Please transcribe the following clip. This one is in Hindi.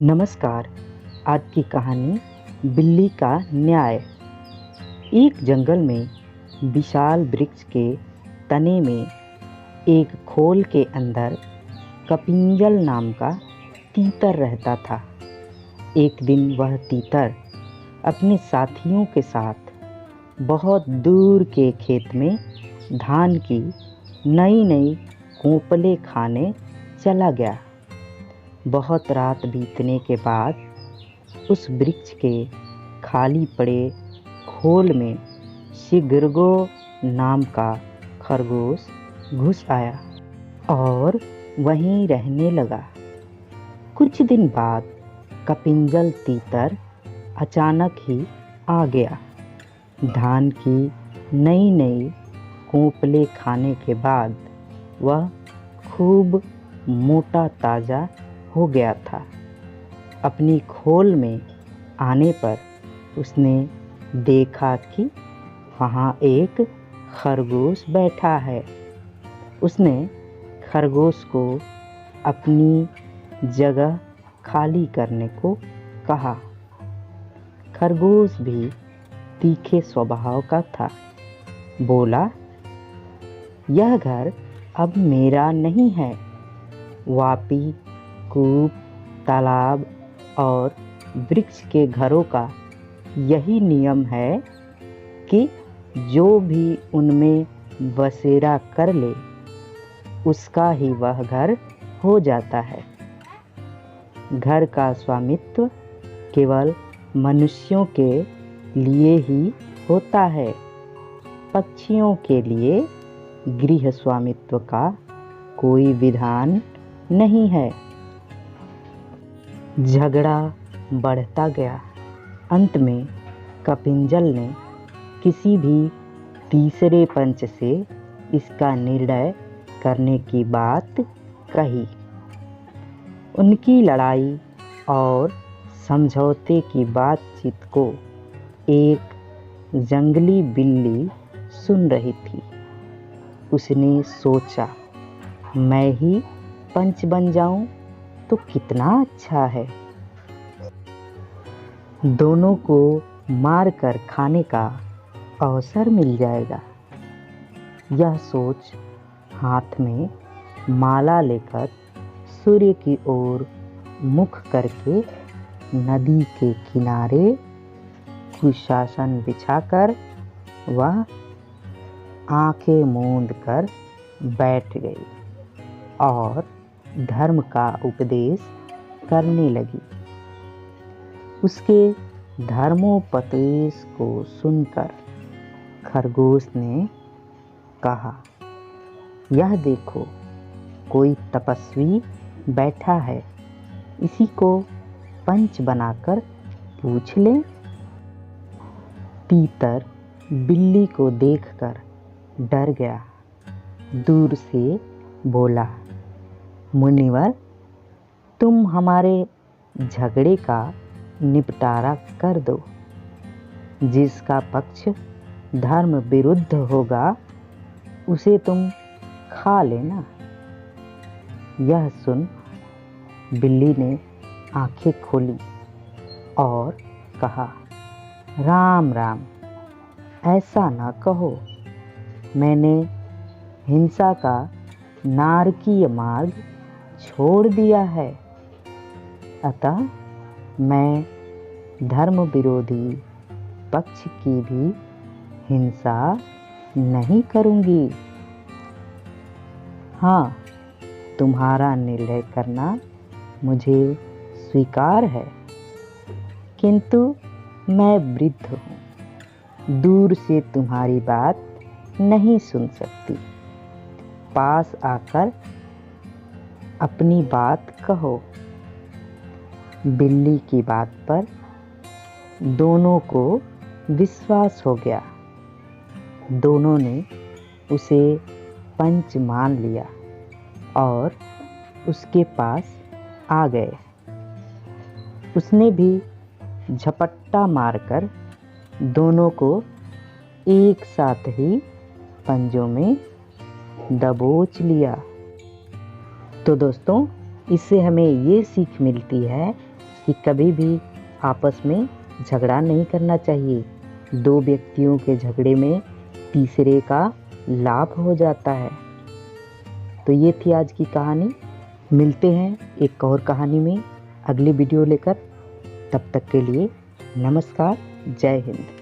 नमस्कार। आज की कहानी बिल्ली का न्याय। एक जंगल में विशाल वृक्ष के तने में एक खोल के अंदर कपिंजल नाम का तीतर रहता था। एक दिन वह तीतर अपने साथियों के साथ बहुत दूर के खेत में धान की नई नई कोपले खाने चला गया। बहुत रात बीतने के बाद उस वृक्ष के खाली पड़े खोल में शिगर्गो नाम का खरगोश घुस आया और वहीं रहने लगा। कुछ दिन बाद कपिंजल तीतर अचानक ही आ गया। धान की नई नई कोपले खाने के बाद वह खूब मोटा ताजा हो गया था। अपनी खोल में आने पर उसने देखा कि वहाँ एक खरगोश बैठा है। उसने खरगोश को अपनी जगह खाली करने को कहा। खरगोश भी तीखे स्वभाव का था। बोला, यह घर अब मेरा नहीं है। वापी, कूप, तालाब और वृक्ष के घरों का यही नियम है कि जो भी उनमें बसेरा कर ले उसका ही वह घर हो जाता है। घर का स्वामित्व केवल मनुष्यों के लिए ही होता है। पक्षियों के लिए गृह स्वामित्व का कोई विधान नहीं है। झगड़ा बढ़ता गया। अंत में कपिंजल ने किसी भी तीसरे पंच से इसका निर्णय करने की बात कही। उनकी लड़ाई और समझौते की बातचीत को एक जंगली बिल्ली सुन रही थी। उसने सोचा, मैं ही पंच बन जाऊं तो कितना अच्छा है। दोनों को मार कर खाने का अवसर मिल जाएगा। यह सोच हाथ में माला लेकर सूर्य की ओर मुख करके नदी के किनारे कुशासन बिछाकर वह आंखें मूंद कर बैठ गई और धर्म का उपदेश करने लगी। उसके धर्मोपदेश को सुनकर खरगोश ने कहा, यह देखो, कोई तपस्वी बैठा है। इसी को पंच बनाकर पूछ ले। तीतर बिल्ली को देखकर डर गया। दूर से बोला, मुनिवर, तुम हमारे झगड़े का निपटारा कर दो। जिसका पक्ष धर्म विरुद्ध होगा उसे तुम खा लेना। यह सुन बिल्ली ने आंखें खोली और कहा, राम राम, ऐसा न कहो। मैंने हिंसा का नारकीय मार्ग छोड़ दिया है। अतः मैं धर्म विरोधी पक्ष की भी हिंसा नहीं करूंगी। हाँ, तुम्हारा निर्णय करना मुझे स्वीकार है, किंतु मैं वृद्ध हूँ। दूर से तुम्हारी बात नहीं सुन सकती। पास आकर अपनी बात कहो। बिल्ली की बात पर दोनों को विश्वास हो गया। दोनों ने उसे पंच मान लिया और उसके पास आ गए। उसने भी झपट्टा मारकर दोनों को एक साथ ही पंजों में दबोच लिया। तो दोस्तों, इससे हमें ये सीख मिलती है कि कभी भी आपस में झगड़ा नहीं करना चाहिए। दो व्यक्तियों के झगड़े में तीसरे का लाभ हो जाता है। तो ये थी आज की कहानी। मिलते हैं एक और कहानी में अगली वीडियो लेकर। तब तक के लिए नमस्कार, जय हिंद।